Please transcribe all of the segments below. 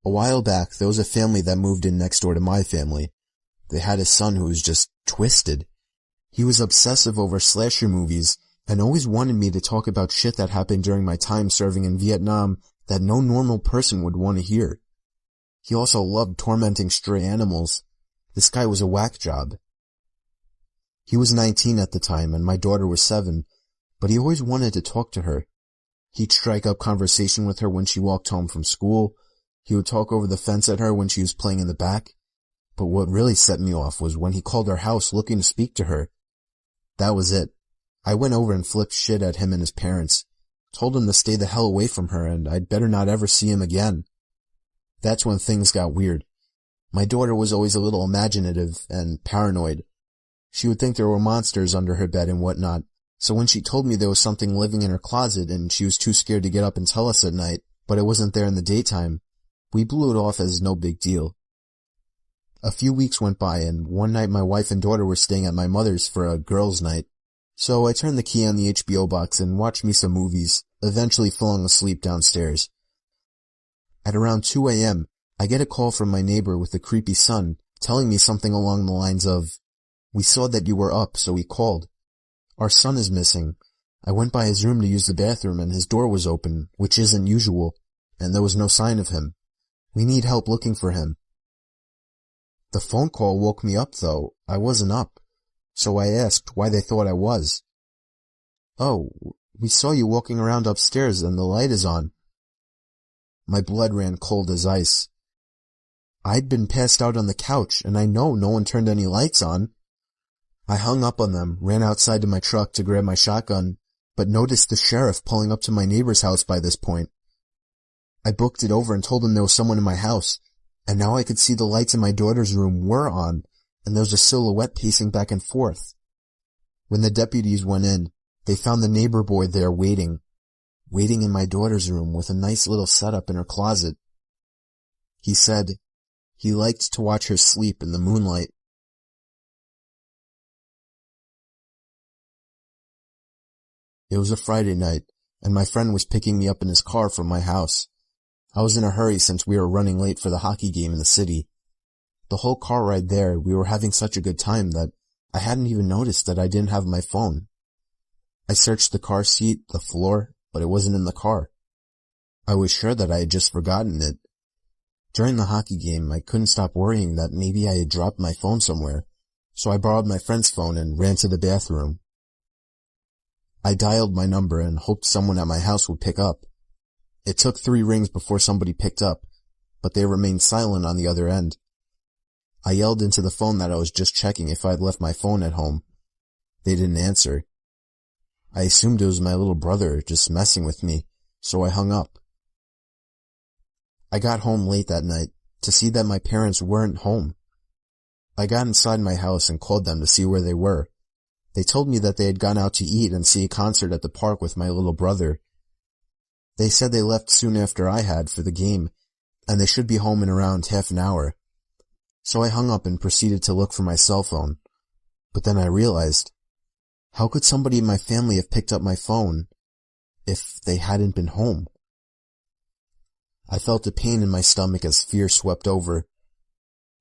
A while back, there was a family that moved in next door to my family. They had a son who was just twisted. He was obsessive over slasher movies and always wanted me to talk about shit that happened during my time serving in Vietnam that no normal person would want to hear. He also loved tormenting stray animals. This guy was a whack job. He was 19 at the time and my daughter was 7, but he always wanted to talk to her. He'd strike up conversation with her when she walked home from school. He would talk over the fence at her when she was playing in the back. But what really set me off was when he called our house looking to speak to her. That was it. I went over and flipped shit at him and his parents, told him to stay the hell away from her and I'd better not ever see him again. That's when things got weird. My daughter was always a little imaginative and paranoid. She would think there were monsters under her bed and whatnot, so when she told me there was something living in her closet and she was too scared to get up and tell us at night, but it wasn't there in the daytime, we blew it off as no big deal. A few weeks went by and one night my wife and daughter were staying at my mother's for a girls' night. So I turned the key on the HBO box and watched me some movies, eventually falling asleep downstairs. At around 2 a.m., I get a call from my neighbor with a creepy son telling me something along the lines of, "We saw that you were up, so we called. Our son is missing. I went by his room to use the bathroom and his door was open, which isn't usual, and there was no sign of him. We need help looking for him." The phone call woke me up, though. I wasn't up, so I asked why they thought I was. "Oh, we saw you walking around upstairs and the light is on." My blood ran cold as ice. I'd been passed out on the couch, and I know no one turned any lights on. I hung up on them, ran outside to my truck to grab my shotgun, but noticed the sheriff pulling up to my neighbor's house by this point. I booked it over and told him there was someone in my house, and now I could see the lights in my daughter's room were on, and there was a silhouette pacing back and forth. When the deputies went in, they found the neighbor boy there waiting in my daughter's room with a nice little setup in her closet. He said he liked to watch her sleep in the moonlight. It was a Friday night, and my friend was picking me up in his car from my house. I was in a hurry since we were running late for the hockey game in the city. The whole car ride there, we were having such a good time that I hadn't even noticed that I didn't have my phone. I searched the car seat, the floor, but it wasn't in the car. I was sure that I had just forgotten it. During the hockey game, I couldn't stop worrying that maybe I had dropped my phone somewhere, so I borrowed my friend's phone and ran to the bathroom. I dialed my number and hoped someone at my house would pick up. It took 3 rings before somebody picked up, but they remained silent on the other end. I yelled into the phone that I was just checking if I had left my phone at home. They didn't answer. I assumed it was my little brother just messing with me, so I hung up. I got home late that night to see that my parents weren't home. I got inside my house and called them to see where they were. They told me that they had gone out to eat and see a concert at the park with my little brother. They said they left soon after I had for the game, and they should be home in around half an hour. So I hung up and proceeded to look for my cell phone. But then I realized, how could somebody in my family have picked up my phone if they hadn't been home? I felt a pain in my stomach as fear swept over.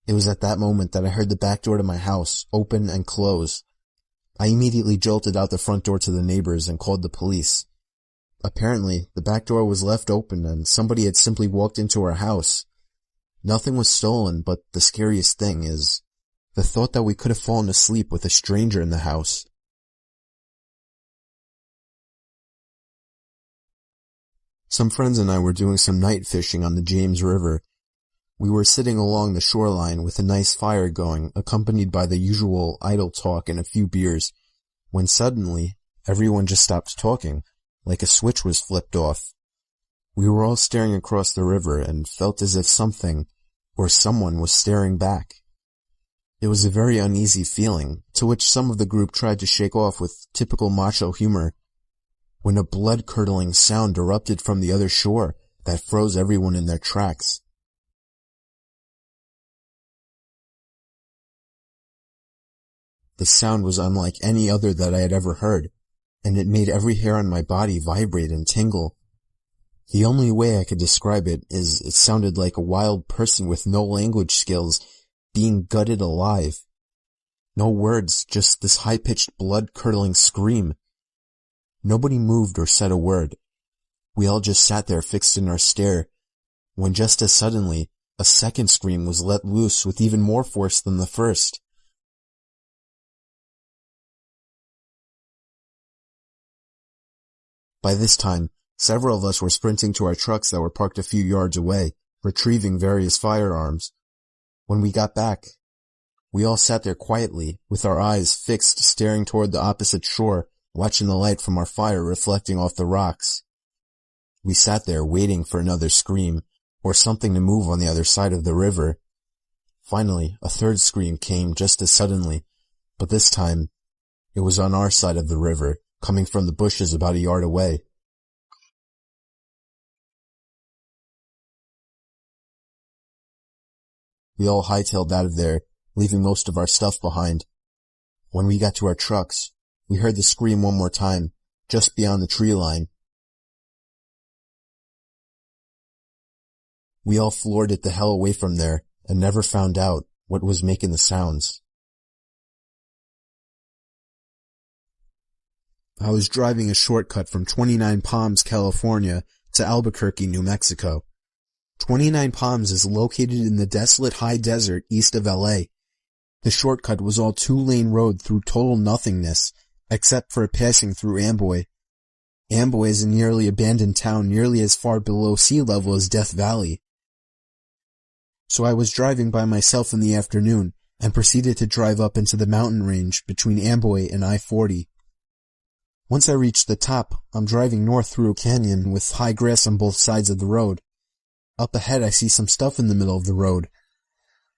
It was at that moment that I heard the back door to my house open and close. I immediately jolted out the front door to the neighbors and called the police. Apparently, the back door was left open and somebody had simply walked into our house. Nothing was stolen, but the scariest thing is the thought that we could have fallen asleep with a stranger in the house. Some friends and I were doing some night fishing on the James River. We were sitting along the shoreline with a nice fire going, accompanied by the usual idle talk and a few beers, when suddenly everyone just stopped talking, like a switch was flipped off. We were all staring across the river and felt as if something or someone was staring back. It was a very uneasy feeling, to which some of the group tried to shake off with typical macho humor, when a blood-curdling sound erupted from the other shore that froze everyone in their tracks. The sound was unlike any other that I had ever heard, and it made every hair on my body vibrate and tingle. The only way I could describe it is it sounded like a wild person with no language skills being gutted alive. No words, just this high-pitched, blood-curdling scream. Nobody moved or said a word. We all just sat there fixed in our stare, when just as suddenly, a second scream was let loose with even more force than the first. By this time, several of us were sprinting to our trucks that were parked a few yards away, retrieving various firearms. When we got back, we all sat there quietly, with our eyes fixed, staring toward the opposite shore, watching the light from our fire reflecting off the rocks. We sat there waiting for another scream, or something to move on the other side of the river. Finally, a third scream came just as suddenly, but this time, it was on our side of the river, coming from the bushes about a yard away. We all hightailed out of there, leaving most of our stuff behind. When we got to our trucks, we heard the scream one more time, just beyond the tree line. We all floored it the hell away from there, and never found out what was making the sounds. I was driving a shortcut from 29 Palms, California to Albuquerque, New Mexico. 29 Palms is located in the desolate high desert east of LA. The shortcut was all two-lane road through total nothingness, except for a passing through Amboy. Amboy is a nearly abandoned town nearly as far below sea level as Death Valley. So I was driving by myself in the afternoon, and proceeded to drive up into the mountain range between Amboy and I-40. Once I reached the top, I'm driving north through a canyon with high grass on both sides of the road. Up ahead I see some stuff in the middle of the road.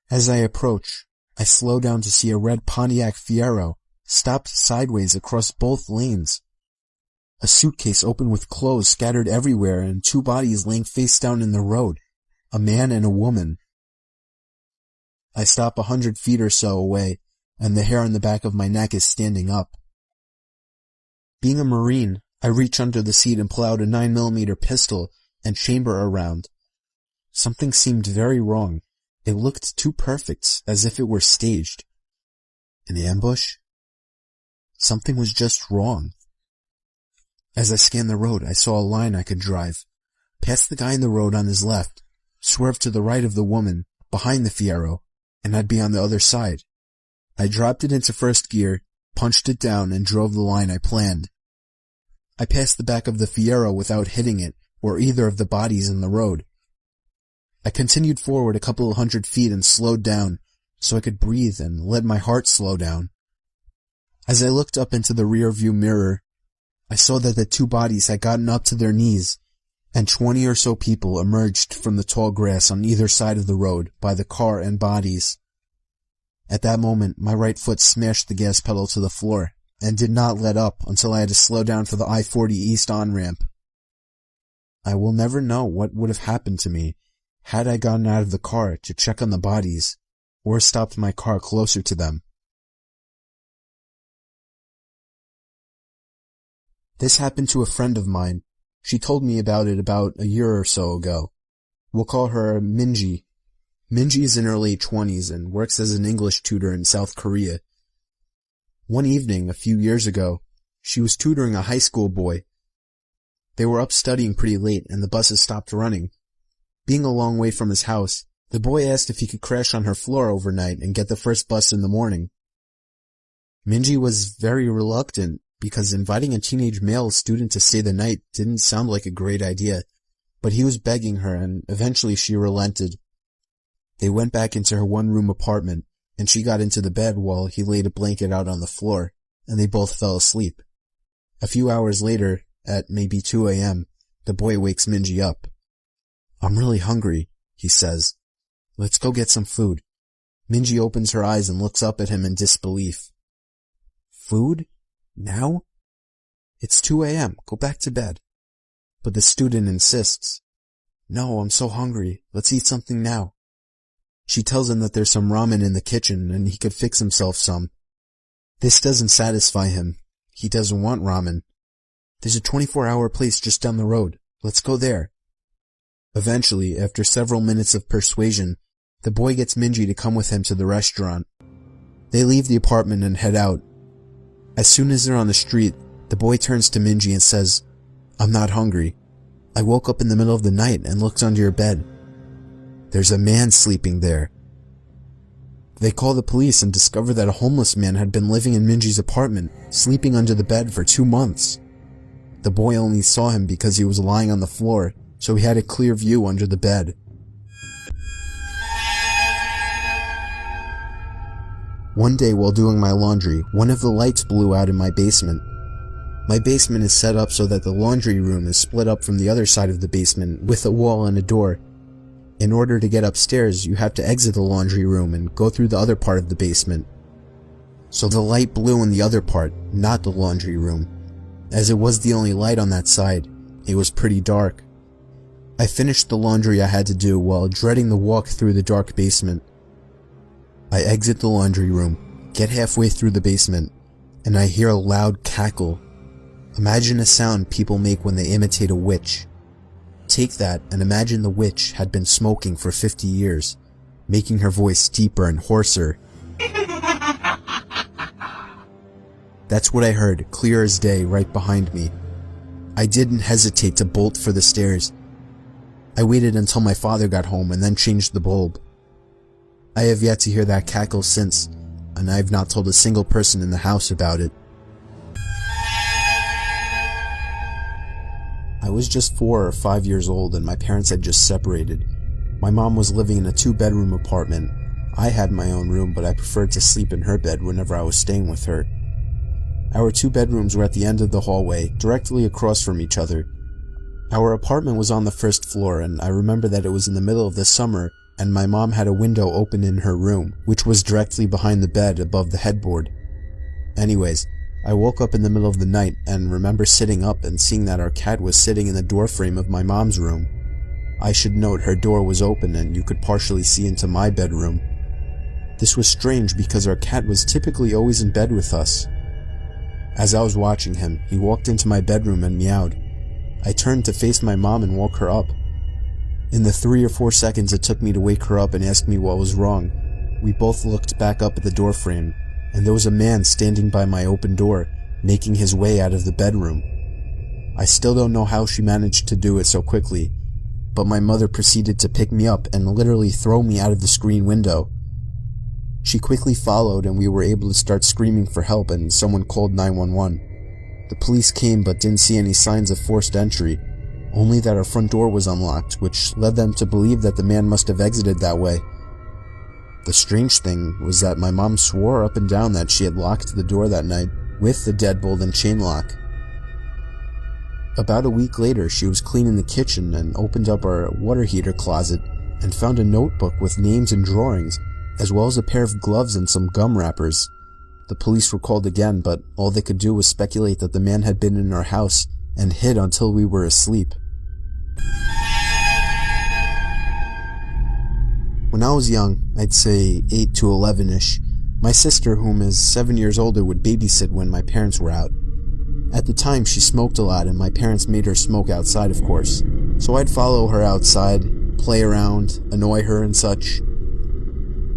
As I approach, I slow down to see a red Pontiac Fiero, stopped sideways across both lanes. A suitcase open with clothes scattered everywhere and two bodies laying face down in the road, a man and a woman. I stop 100 feet or so away, and the hair on the back of my neck is standing up. Being a Marine, I reach under the seat and pull out a 9mm pistol and chamber a round. Something seemed very wrong. It looked too perfect, as if it were staged. An ambush? Something was just wrong. As I scanned the road, I saw a line I could drive. Past the guy in the road on his left, swerve to the right of the woman, behind the Fiero, and I'd be on the other side. I dropped it into first gear, punched it down, and drove the line I planned. I passed the back of the Fiero without hitting it, or either of the bodies in the road. I continued forward a couple of 100 feet and slowed down, so I could breathe and let my heart slow down. As I looked up into the rear view mirror, I saw that the two bodies had gotten up to their knees, and 20 or so people emerged from the tall grass on either side of the road by the car and bodies. At that moment, my right foot smashed the gas pedal to the floor, and did not let up until I had to slow down for the I-40 East on-ramp. I will never know what would have happened to me had I gotten out of the car to check on the bodies, or stopped my car closer to them. This happened to a friend of mine. She told me about it about a year or so ago. We'll call her Minji. Minji is in her late 20s and works as an English tutor in South Korea. One evening, a few years ago, she was tutoring a high school boy. They were up studying pretty late and the buses stopped running. Being a long way from his house, the boy asked if he could crash on her floor overnight and get the first bus in the morning. Minji was very reluctant because inviting a teenage male student to stay the night didn't sound like a great idea, but he was begging her and eventually she relented. They went back into her one-room apartment and she got into the bed while he laid a blanket out on the floor, and they both fell asleep. A few hours later, at maybe 2 a.m., the boy wakes Minji up. "I'm really hungry," he says. "Let's go get some food." Minji opens her eyes and looks up at him in disbelief. "Food? Now?" "It's 2 a.m. Go back to bed." But the student insists. "No, I'm so hungry. Let's eat something now." She tells him that there's some ramen in the kitchen and he could fix himself some. This doesn't satisfy him. He doesn't want ramen. "There's a 24-hour place just down the road. Let's go there," Eventually, after several minutes of persuasion, the boy gets Minji to come with him to the restaurant. They leave the apartment and head out. As soon as they're on the street, the boy turns to Minji and says, "I'm not hungry. I woke up in the middle of the night and looked under your bed. There's a man sleeping there." They call the police and discover that a homeless man had been living in Minji's apartment, sleeping under the bed for 2 months. The boy only saw him because he was lying on the floor, so he had a clear view under the bed. One day while doing my laundry, one of the lights blew out in my basement. My basement is set up so that the laundry room is split up from the other side of the basement with a wall and a door. In order to get upstairs, you have to exit the laundry room and go through the other part of the basement. So the light blew in the other part, not the laundry room. As it was the only light on that side, it was pretty dark. I finished the laundry I had to do while dreading the walk through the dark basement. I exit the laundry room, get halfway through the basement, and I hear a loud cackle. Imagine a sound people make when they imitate a witch. Take that and imagine the witch had been smoking for 50 years, making her voice deeper and hoarser. That's what I heard, clear as day, right behind me. I didn't hesitate to bolt for the stairs. I waited until my father got home and then changed the bulb. I have yet to hear that cackle since, and I have not told a single person in the house about it. I was just 4 or 5 years old and my parents had just separated. My mom was living in a 2-bedroom apartment. I had my own room, but I preferred to sleep in her bed whenever I was staying with her. Our 2 bedrooms were at the end of the hallway, directly across from each other. Our apartment was on the 1st floor, and I remember that it was in the middle of the summer, and my mom had a window open in her room, which was directly behind the bed above the headboard. Anyways, I woke up in the middle of the night and remember sitting up and seeing that our cat was sitting in the doorframe of my mom's room. I should note her door was open and you could partially see into my bedroom. This was strange because our cat was typically always in bed with us. As I was watching him, he walked into my bedroom and meowed. I turned to face my mom and woke her up. In the 3 or 4 seconds it took me to wake her up and ask me what was wrong, we both looked back up at the doorframe, and there was a man standing by my open door, making his way out of the bedroom. I still don't know how she managed to do it so quickly, but my mother proceeded to pick me up and literally throw me out of the screen window. She quickly followed and we were able to start screaming for help and someone called 911. The police came but didn't see any signs of forced entry, only that our front door was unlocked, which led them to believe that the man must have exited that way. The strange thing was that my mom swore up and down that she had locked the door that night with the deadbolt and chain lock. About a week later, she was cleaning the kitchen and opened up our water heater closet and found a notebook with names and drawings, as well as a pair of gloves and some gum wrappers. The police were called again, but all they could do was speculate that the man had been in our house and hid until we were asleep. When I was young, I'd say 8 to 11-ish, my sister, whom is 7 years older, would babysit when my parents were out. At the time, she smoked a lot and my parents made her smoke outside, of course, so I'd follow her outside, play around, annoy her and such.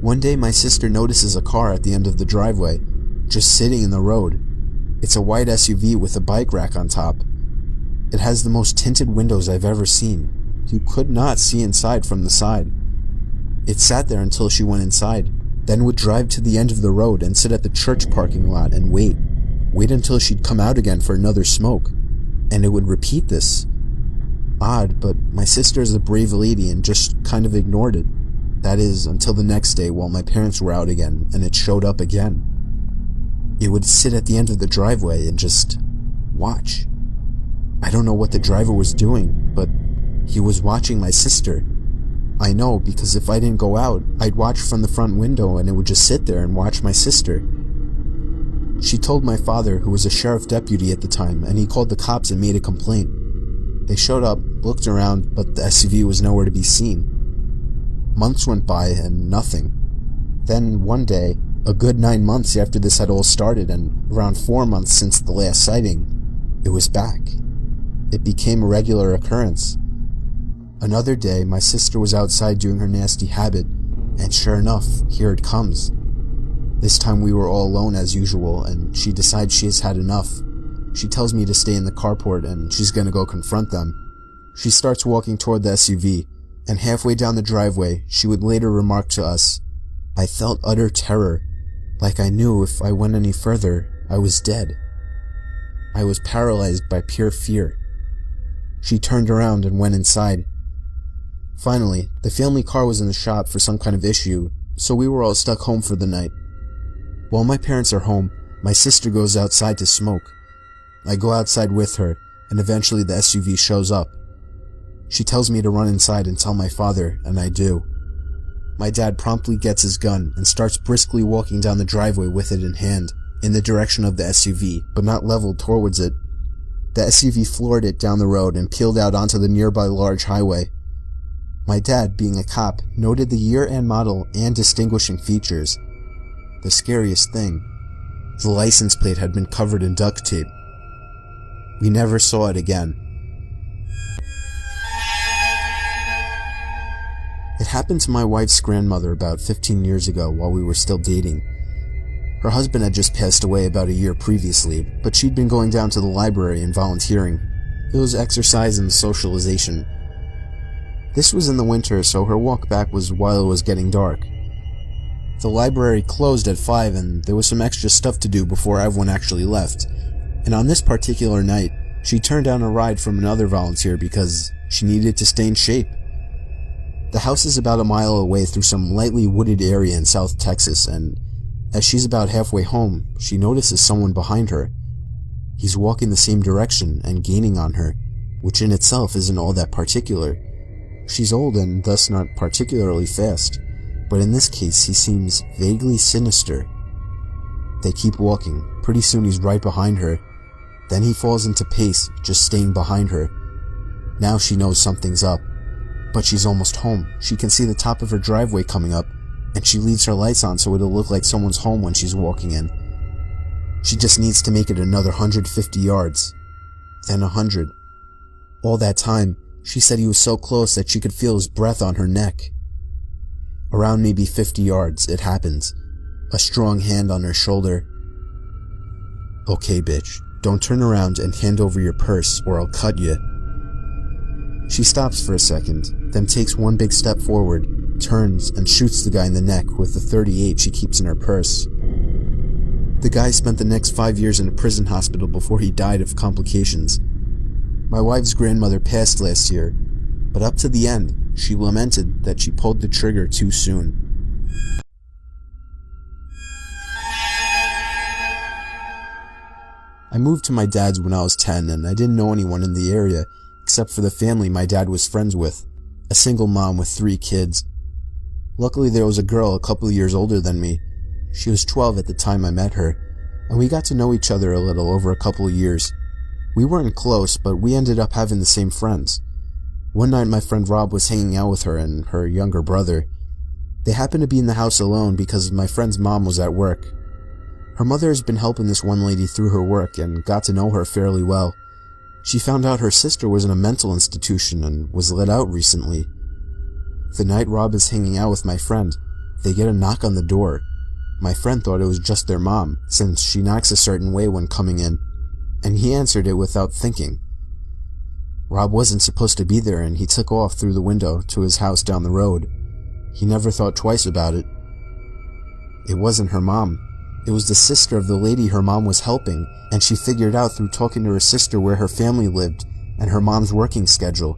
One day my sister notices a car at the end of the driveway, just sitting in the road. It's a white SUV with a bike rack on top. It has the most tinted windows I've ever seen. You could not see inside from the side. It sat there until she went inside, then would drive to the end of the road and sit at the church parking lot and wait until she'd come out again for another smoke, and it would repeat this. Odd, but my sister is a brave lady and just kind of ignored it. That is, until the next day while my parents were out again and it showed up again. It would sit at the end of the driveway and just watch. I don't know what the driver was doing, but he was watching my sister. I know, because if I didn't go out, I'd watch from the front window and it would just sit there and watch my sister. She told my father, who was a sheriff deputy at the time, and he called the cops and made a complaint. They showed up, looked around, but the SUV was nowhere to be seen. Months went by and nothing. Then one day, a good 9 months after this had all started and around 4 months since the last sighting, it was back. It became a regular occurrence. Another day, my sister was outside doing her nasty habit, and sure enough, here it comes. This time we were all alone as usual, and she decides she has had enough. She tells me to stay in the carport and she's gonna go confront them. She starts walking toward the SUV, and halfway down the driveway, she would later remark to us, "I felt utter terror, like I knew if I went any further, I was dead. I was paralyzed by pure fear." She turned around and went inside. Finally, the family car was in the shop for some kind of issue, so we were all stuck home for the night. While my parents are home, my sister goes outside to smoke. I go outside with her, and eventually the SUV shows up. She tells me to run inside and tell my father, and I do. My dad promptly gets his gun and starts briskly walking down the driveway with it in hand, in the direction of the SUV, but not leveled towards it. The SUV floored it down the road and peeled out onto the nearby large highway. My dad, being a cop, noted the year and model and distinguishing features. The scariest thing, the license plate had been covered in duct tape. We never saw it again. It happened to my wife's grandmother about 15 years ago while we were still dating. Her husband had just passed away about a year previously, but she'd been going down to the library and volunteering. It was exercise and socialization. This was in the winter, so her walk back was while it was getting dark. The library closed at 5 and there was some extra stuff to do before everyone actually left. And on this particular night, she turned down a ride from another volunteer because she needed to stay in shape. The house is about a mile away through some lightly wooded area in South Texas, and as she's about halfway home, she notices someone behind her. He's walking the same direction and gaining on her, which in itself isn't all that particular. She's old and thus not particularly fast, but in this case he seems vaguely sinister. They keep walking. Pretty soon he's right behind her. Then he falls into pace, just staying behind her. Now she knows something's up. But she's almost home. She can see the top of her driveway coming up, and she leaves her lights on so it'll look like someone's home when she's walking in. She just needs to make it another 150 yards. Then 100. All that time, she said he was so close that she could feel his breath on her neck. Around maybe 50 yards, it happens. A strong hand on her shoulder. "Okay, bitch, don't turn around and hand over your purse or I'll cut you." She stops for a second, then takes one big step forward, turns, and shoots the guy in the neck with the .38 she keeps in her purse. The guy spent the next 5 years in a prison hospital before he died of complications. My wife's grandmother passed last year, but up to the end, she lamented that she pulled the trigger too soon. I moved to my dad's when I was 10, and I didn't know anyone in the area, except for the family my dad was friends with, a single mom with 3 kids. Luckily there was a girl a couple of years older than me. She was 12 at the time I met her, and we got to know each other a little over a couple of years. We weren't close, but we ended up having the same friends. One night my friend Rob was hanging out with her and her younger brother. They happened to be in the house alone because my friend's mom was at work. Her mother has been helping this one lady through her work and got to know her fairly well. She found out her sister was in a mental institution and was let out recently. The night Rob is hanging out with my friend, they get a knock on the door. My friend thought it was just their mom, since she knocks a certain way when coming in, and he answered it without thinking. Rob wasn't supposed to be there and he took off through the window to his house down the road. He never thought twice about it. It wasn't her mom. It was the sister of the lady her mom was helping, and she figured out through talking to her sister where her family lived and her mom's working schedule.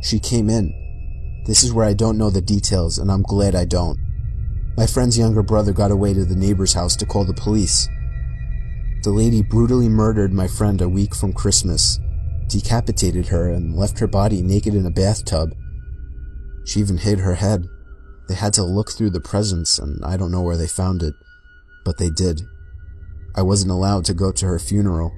She came in. This is where I don't know the details, and I'm glad I don't. My friend's younger brother got away to the neighbor's house to call the police. The lady brutally murdered my friend a week from Christmas, decapitated her, and left her body naked in a bathtub. She even hid her head. They had to look through the presents, and I don't know where they found it. But they did. I wasn't allowed to go to her funeral.